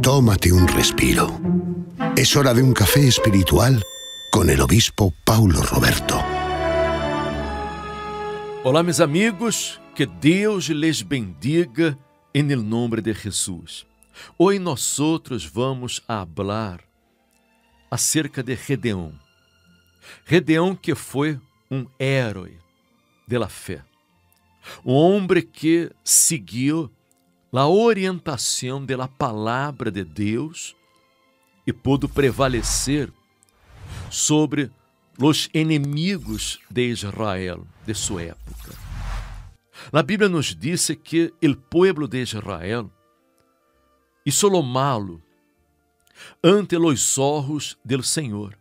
Tómate un respiro. Es hora de un café espiritual con el obispo Paulo Roberto. Olá, meus amigos, que Deus les bendiga em nome de Jesus. Hoje nós outros vamos falar acerca de Gedeão. Gedeão que foi herói da fé. Homem que seguiu a orientação da palavra de Deus e pôde prevalecer sobre os inimigos de Israel de sua época. A Bíblia nos diz que o povo de Israel hizo lo malo ante os olhos do Senhor.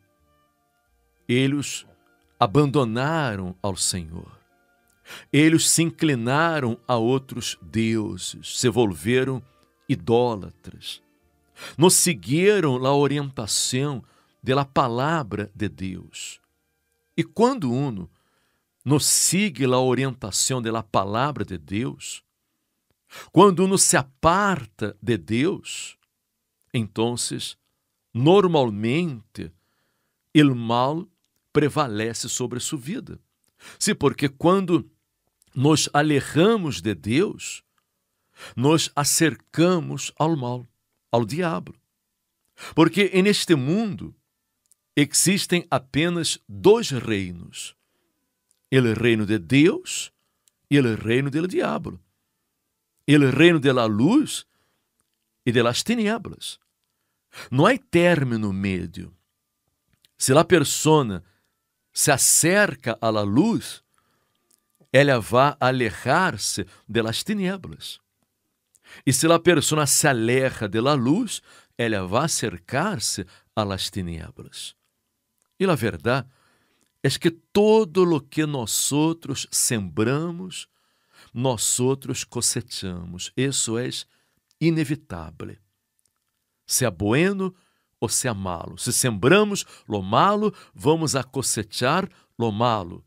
Eles abandonaram ao Senhor. Eles se inclinaram a outros deuses, se volveram idólatras. Não seguiram a orientação da palavra de Deus. E quando uno não sigue a orientação da palavra de Deus, quando uno se aparta de Deus, então, normalmente, o mal prevalece sobre sua vida. Sim, porque quando nos alejamos de Deus, nos acercamos ao mal, ao diabo. Porque neste mundo existem apenas dois reinos: o reino de Deus e o reino do diabo. O reino da luz e de las tinieblas. Não há término médio. Se a pessoa se acerca à luz, ela vai alejar-se de las tinieblas. E se a pessoa se aleja de la luz, ela vai acercar-se a las tinieblas. E a verdade é que todo lo que nós outros sembramos, nós outros cosechamos. Isso é inevitável. Se é bueno ou se é malo. Se sembramos lo malo, vamos a cosechar lo malo.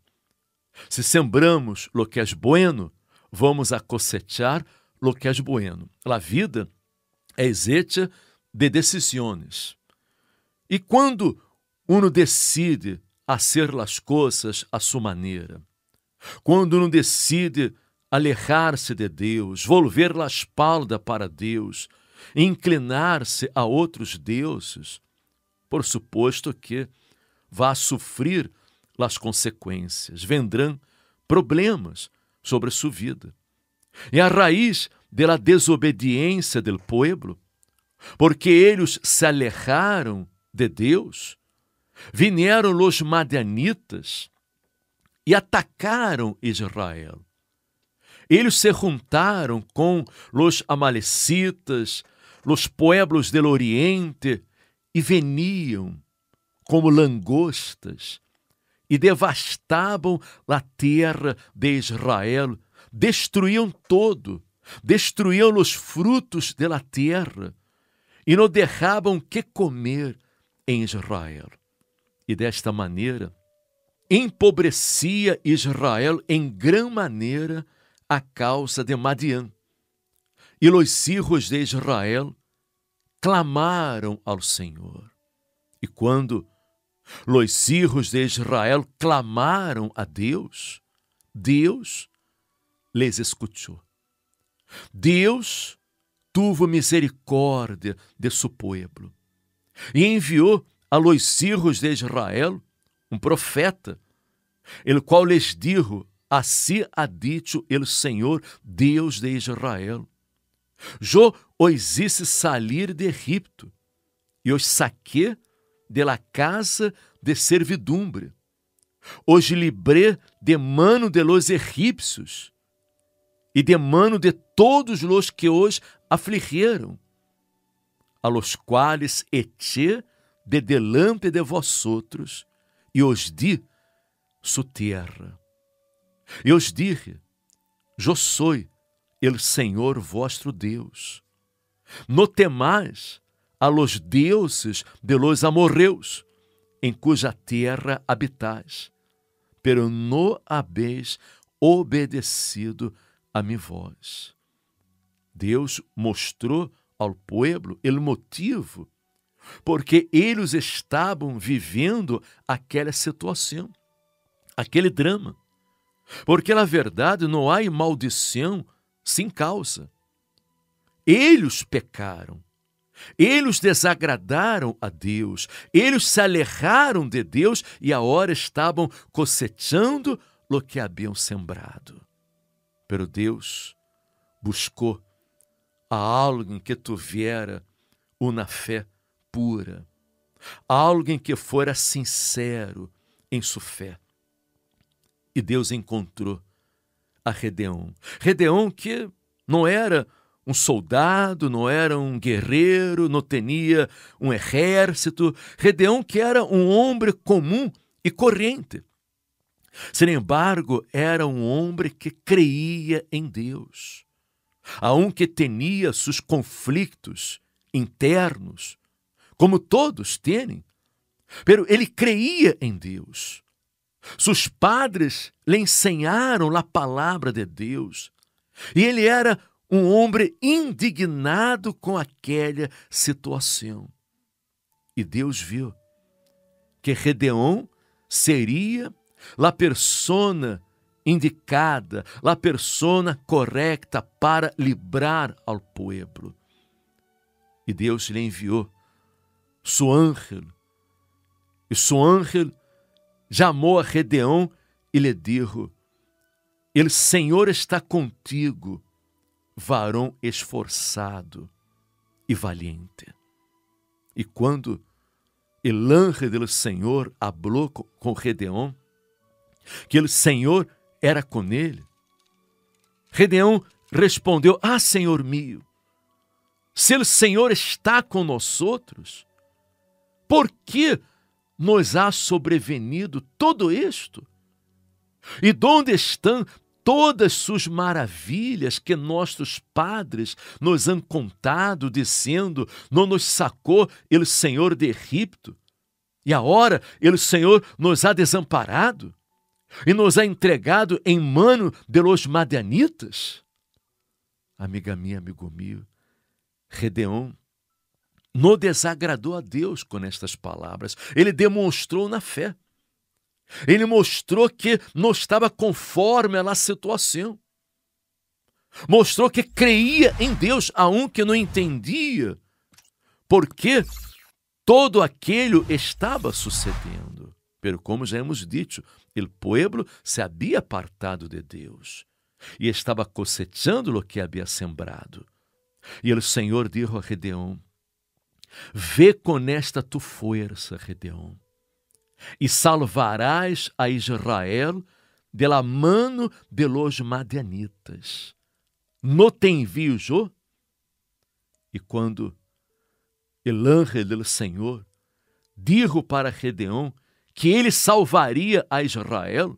Se sembramos lo que é bueno, vamos a cosechar lo que é bueno. A vida é hecha de decisões. E quando uno decide fazer as coisas a sua maneira, quando uno decide alejar-se de Deus, volver a espalda para Deus, inclinar-se a outros deuses, por suposto que vai sofrer as consequências, vendrão problemas sobre sua vida. E a raiz da desobediência do povo, porque eles se alejaram de Deus, vieram os madianitas e atacaram Israel. Eles se juntaram com os amalecitas, os pueblos do Oriente, e veniam como langostas e devastavam a terra de Israel, destruíam todo, destruíam os frutos da terra e não deixavam que comer em Israel. E desta maneira, empobrecia Israel em grande maneira a causa de Madian. E os filhos de Israel clamaram ao Senhor. E quando os filhos de Israel clamaram a Deus, Deus les escutou. Deus tuvo misericórdia de seu povo e enviou a los filhos de Israel um profeta, el qual les dijo: assim ha dicho el Senhor, Deus de Israel. Eu os hice salir de Egipto e os saquei de la casa de servidumbre. Os libré de mano de los egípcios e de mano de todos os que os afligiram, a los quales eché de delante de vosotros e os di su tierra. E os dije: eu sou el Senhor vosso Deus. No temais a los deuses de los amorreus, em cuja terra habitais, pero no habéis obedecido a minha voz. Deus mostrou ao pueblo o motivo porque eles estavam vivendo aquela situação, aquele drama. Porque, na verdade, não há maldição sem causa. Eles pecaram, eles desagradaram a Deus, eles se alejaram de Deus e agora estavam cosechando o que haviam sembrado. Pero Deus buscou a alguém que tivera uma fé pura, alguém que fora sincero em sua fé. E Deus encontrou a Gedeão. Gedeão que não era um soldado, não era um guerreiro, não tinha um exército. Gedeão que era um homem comum e corrente. Sin embargo, era um homem que creia em Deus. Aunque tinha seus conflitos internos, como todos têm, pero ele creia em Deus. Seus padres lhe ensinaram a palavra de Deus. E ele era um homem indignado com aquela situação. E Deus viu que Gedeão seria a persona indicada, a persona correta para livrar ao povo. E Deus lhe enviou seu ángel. E seu ángel chamou a Gedeão e lhe disse: "El Senhor está contigo, varão esforçado e valiente." E quando o ángel do Senhor falou com Gedeão, que o Senhor era com ele, Gedeão respondeu: "Ah, Senhor meu, se o Senhor está com nós outros, por que nos ha sobrevenido todo isto? E donde estão todas suas maravilhas que nossos padres nos han contado, dizendo: não nos sacou o Senhor de Egipto, e agora o Senhor nos ha desamparado e nos ha entregado em mano de los madianitas?" Amiga minha, amigo meu, Gedeão não desagradou a Deus com estas palavras. Ele demonstrou na fé. Ele mostrou que não estava conforme à situação. Mostrou que creia em Deus, aunque não entendia porque todo aquilo estava sucedendo. Pero como já hemos dito, o povo se havia apartado de Deus e estava cosechando o que havia sembrado. E o Senhor disse a Gedeão: "Vê com esta tu força, Gedeão, e salvarás a Israel de la mano de los madianitas. No te envio eu?" E quando o ángel do Senhor disse para Gedeão que ele salvaria a Israel,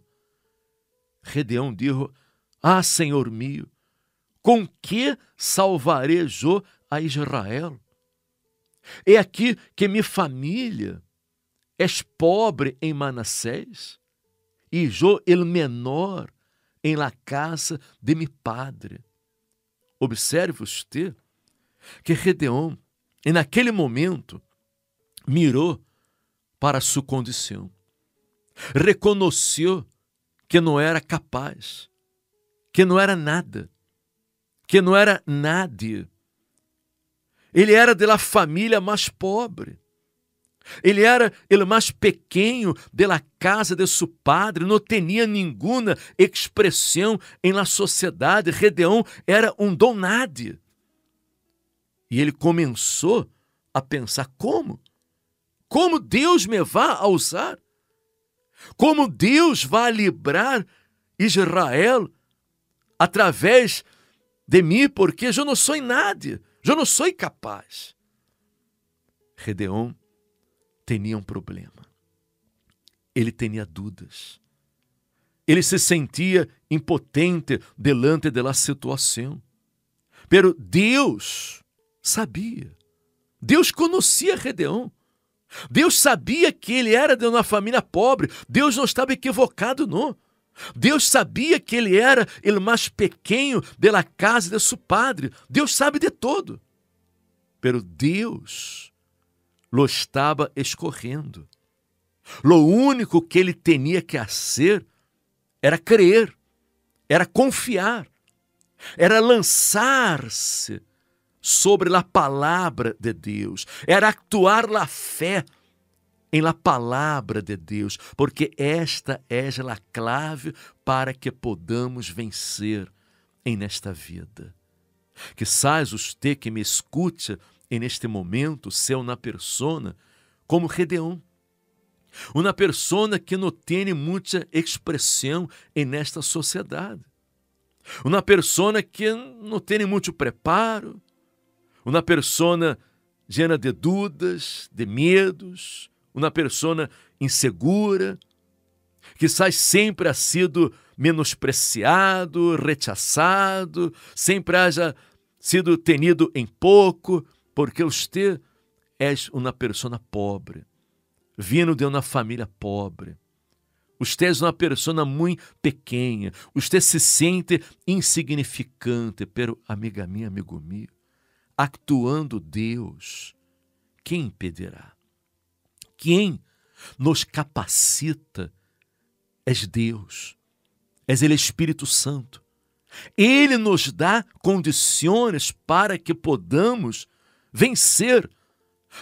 Gedeão disse: "Ah, Senhor meu, com que salvarei eu a Israel? É aqui que minha família é pobre em Manassés, e eu el menor em la casa de mi padre." Observe você que Gedeão, naquele momento, mirou para sua condição, reconheceu que não era capaz, que não era nada, que não era nadie. Ele era de la família mais pobre. Ele era o mais pequeno de la casa de seu padre, não tinha nenhuma expressão em la sociedade. Gedeão era um don nadie. E ele começou a pensar: como? Como Deus me vai usar? Como Deus vai livrar Israel através de mim, porque eu não sou nadie, eu não sou capaz. Gedeão tinha um problema. Ele tinha dúvidas. Ele se sentia impotente delante da situação. Pero Deus sabia. Deus conhecia Gedeão. Deus sabia que ele era de uma família pobre. Deus não estava equivocado, não. Deus sabia que ele era o mais pequeno da casa de seu padre. Deus sabe de tudo. pero Deus lo estava escorrendo. Lo único que ele tinha que fazer era crer, era confiar, era lançar-se sobre a palavra de Deus, era actuar a fé em la palavra de Deus, porque esta é a clave para que podamos vencer em nesta vida. Quizás você que me escute em neste momento, ser uma persona como Gedeão, uma persona que não tem muita expressão em nesta sociedade, uma persona que não tem muito preparo, uma persona llena de dúvidas, de medos, uma persona insegura, quizás sempre ha sido menospreciado, rechaçado, sempre haja sido tenido em pouco, porque você é uma persona pobre, vindo de uma família pobre. Você é uma persona muito pequena, você se sente insignificante, pero amiga minha, amigo meu, actuando Deus, quem impedirá? Quem nos capacita é Deus, é o Espírito Santo. Ele nos dá condições para que podamos vencer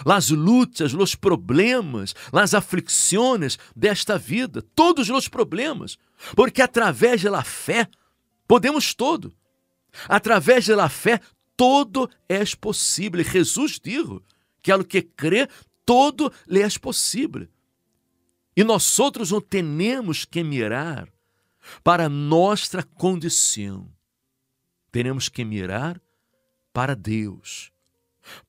as lutas, os problemas, as aflições desta vida, todos os problemas, porque através da fé podemos tudo. Através da fé todo é possível. Jesus disse que ao que crê, todo lhe é possível. E nós outros não temos que mirar para nossa condição. Temos que mirar para Deus,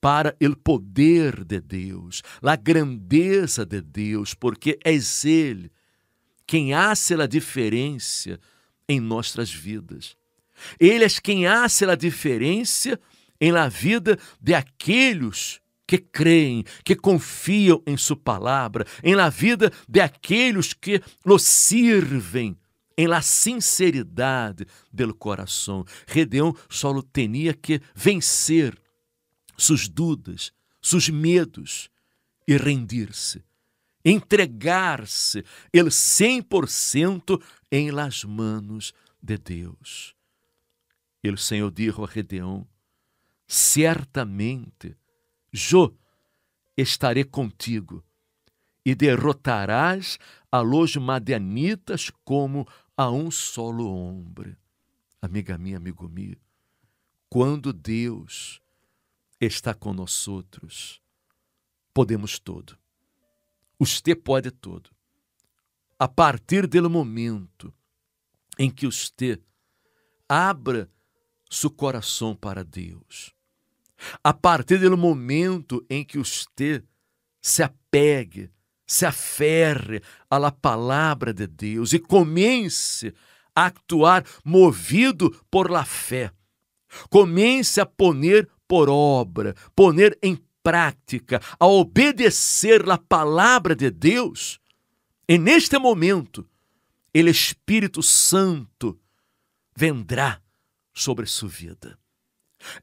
para o poder de Deus, a grandeza de Deus, porque é Ele quem hace a diferença em nossas vidas. Ele é quem hace a diferença em la vida de aqueles que creem, que confiam em sua palavra, em la vida de aqueles que lo sirvem, em la sinceridade do coração. Gedeão só tinha que vencer suas dúvidas, seus medos e rendir-se, entregar-se, ele 100% em las manos de Deus. E o Senhor disse a Gedeão: certamente eu estarei contigo e derrotarás a los madianitas como a um solo homem. Amiga minha, amigo meu, quando Deus está conosco, podemos tudo. Você pode tudo. A partir do momento em que você abra seu coração para Deus, a partir do momento em que você se apegue, se aferre à la palavra de Deus e comece a actuar movido por la fé, comece a poner por obra, poner em prática, a obedecer a palavra de Deus, e neste momento, o Espírito Santo vendrá sobre sua vida.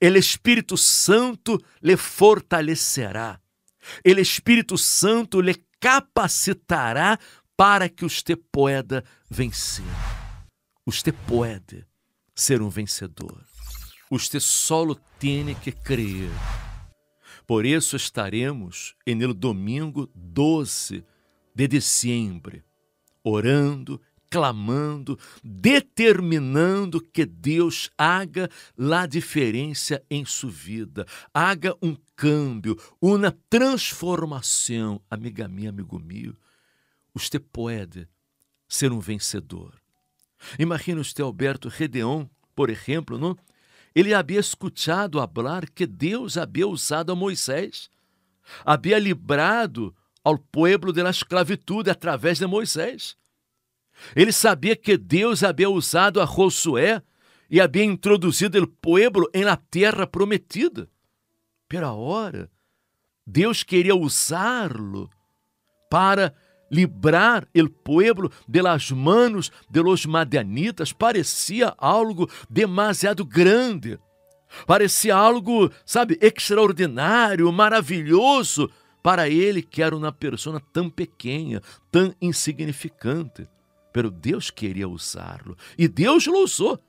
O Espírito Santo lhe fortalecerá. O Espírito Santo lhe capacitará para que você pueda vencer. Você pode ser um vencedor. Você só tem que crer. Por isso estaremos no domingo 12 de dezembro, orando, clamando, determinando que Deus haga a diferença em sua vida, haga um câmbio, uma transformação. Amiga minha, amigo meu, você pode ser um vencedor. Imagina você, Alberto Gedeão, por exemplo, não? Ele havia escutado falar que Deus havia usado a Moisés, havia livrado ao povo da esclavitud através de Moisés. Ele sabia que Deus havia usado a Josué e havia introduzido o povo em la terra prometida. Pero agora, Deus queria usá-lo para livrar o povo de las manos de los madianitas. Parecia algo demasiado grande, Parecia algo, sabe, extraordinário, maravilhoso para ele, que era uma pessoa tão pequena, tão insignificante. Pero Deus queria usá-lo, e Deus o usou.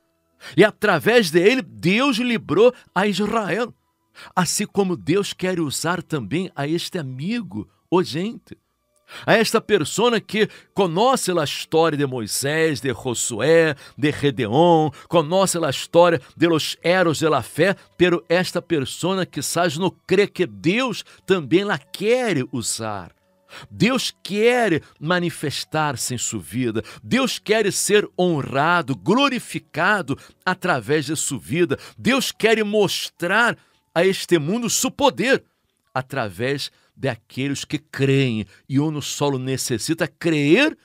E através dele, Deus livrou a Israel. Assim como Deus quer usar também a este amigo, gente, a esta pessoa que conhece a história de Moisés, de Josué, de Gedeón, conhece a história de los héroes de la fé, pero esta pessoa quizás não crê que Deus também la quer usar. Deus quer manifestar-se em sua vida. Deus quer ser honrado, glorificado através de sua vida. Deus quer mostrar a este mundo seu poder através daqueles que creem. E uno solo necessita crer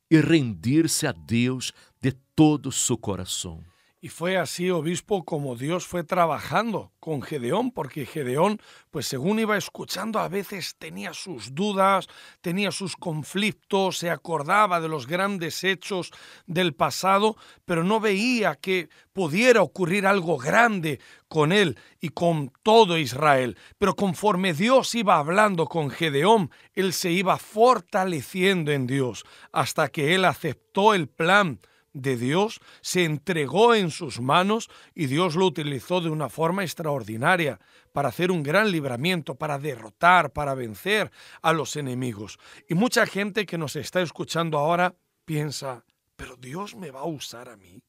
e rendir-se a Deus de todo su corazón. Y fue así, obispo, como Dios fue trabajando con Gedeón, porque Gedeón, pues según iba escuchando, a veces tenía sus dudas, tenía sus conflictos, se acordaba de los grandes hechos del pasado, pero no veía que pudiera ocurrir algo grande con él y con todo Israel. Pero conforme Dios iba hablando con Gedeón, él se iba fortaleciendo en Dios, hasta que él aceptó el plan de Dios, se entregó en sus manos y Dios lo utilizó de una forma extraordinaria para hacer un gran libramiento, para derrotar, para vencer a los enemigos. Y mucha gente que nos está escuchando ahora piensa, ¿pero Dios me va a usar a mí?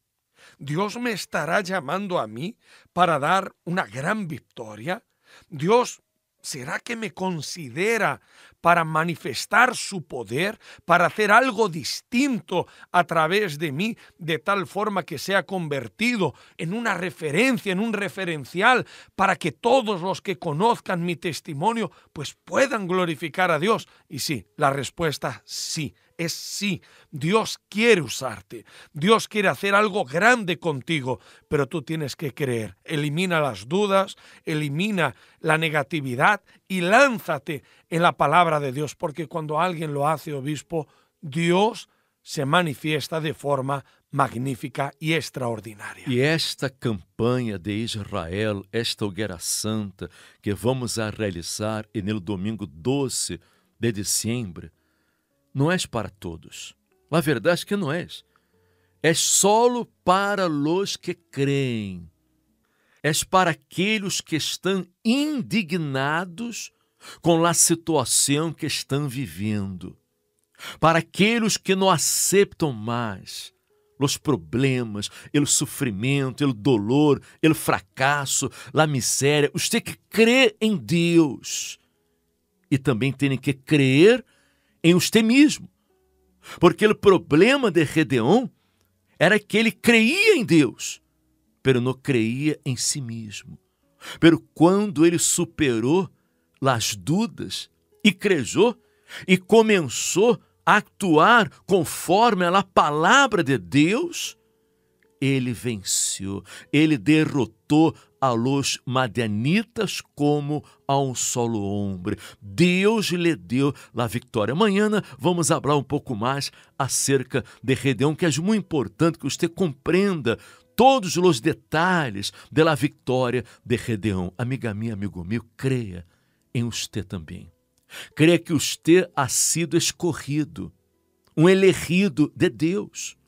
¿Dios me estará llamando a mí para dar una gran victoria? ¿Dios será que me considera para manifestar su poder, para hacer algo distinto a través de mí, de tal forma que sea convertido en una referencia, en un referencial, para que todos los que conozcan mi testimonio pues puedan glorificar a Dios? Y sí, la respuesta sí. Es sí, Dios quiere usarte, Dios quiere hacer algo grande contigo, pero tú tienes que creer. Elimina las dudas, elimina la negatividad y lánzate en la palabra de Dios, porque cuando alguien lo hace, obispo, Dios se manifiesta de forma magnífica y extraordinaria. E esta campanha de Israel, esta hogueira santa que vamos a realizar no domingo 12 de dezembro, não é para todos. A verdade é que não é. É solo para os que creem. É para aqueles que estão indignados com a situação que estão vivendo. Para aqueles que não aceitam mais os problemas, o sofrimento, o dolor, o fracasso, a miséria. Você que crê em Deus e também tem que crer em você mesmo, porque o problema de Gedeón era que ele creia em Deus, pero não creia em si mesmo. Pero quando ele superou as dúvidas e crejou e começou a actuar conforme a palavra de Deus, ele venceu, ele derrotou a los madianitas como a um solo homem. Deus lhe deu a vitória. Amanhã vamos falar um pouco mais acerca de Gedeón, que é muito importante que você compreenda todos os detalhes da vitória de Gedeón. Amiga minha, amigo meu, creia em você também. Creia que você ha sido escorrido, um elegido de Deus.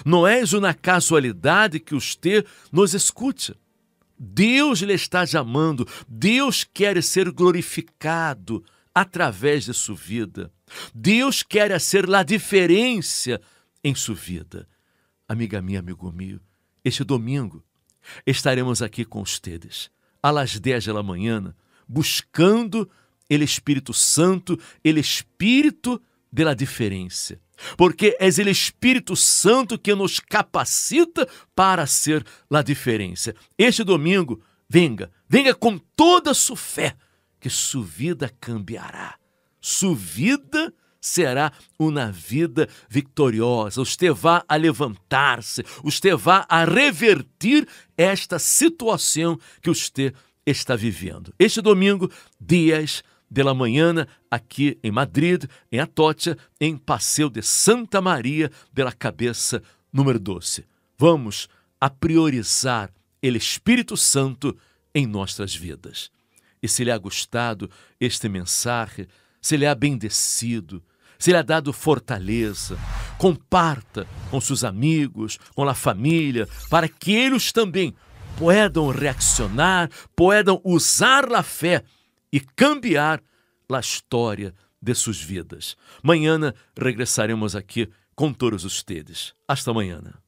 Não é uma casualidade que você nos escute. Deus lhe está chamando, Deus quer ser glorificado através de sua vida. Deus quer ser a diferença em sua vida. Amiga minha, amigo meu, este domingo estaremos aqui com vocês, às 10 da manhã, buscando o Espírito Santo, o Espírito da diferença. Porque é o Espírito Santo que nos capacita para ser a diferença. Este domingo, venga com toda a sua fé, que sua vida cambiará. Sua vida será uma vida vitoriosa. Você vai a levantar-se, você vai a revertir esta situação que você está vivendo. Este domingo, 10 da manhã, aqui em Madrid, em Atocha, em Passeio de Santa Maria de la Cabeça, número 12. Vamos a priorizar o Espírito Santo em nossas vidas. E se lhe ha gostado este mensagem, se lhe ha bendecido, se lhe ha dado fortaleza, comparta com seus amigos, com a família, para que eles também puedan reaccionar, puedan usar a fé e cambiar a história de suas vidas. Mañana regressaremos aqui com todos ustedes. Hasta mañana.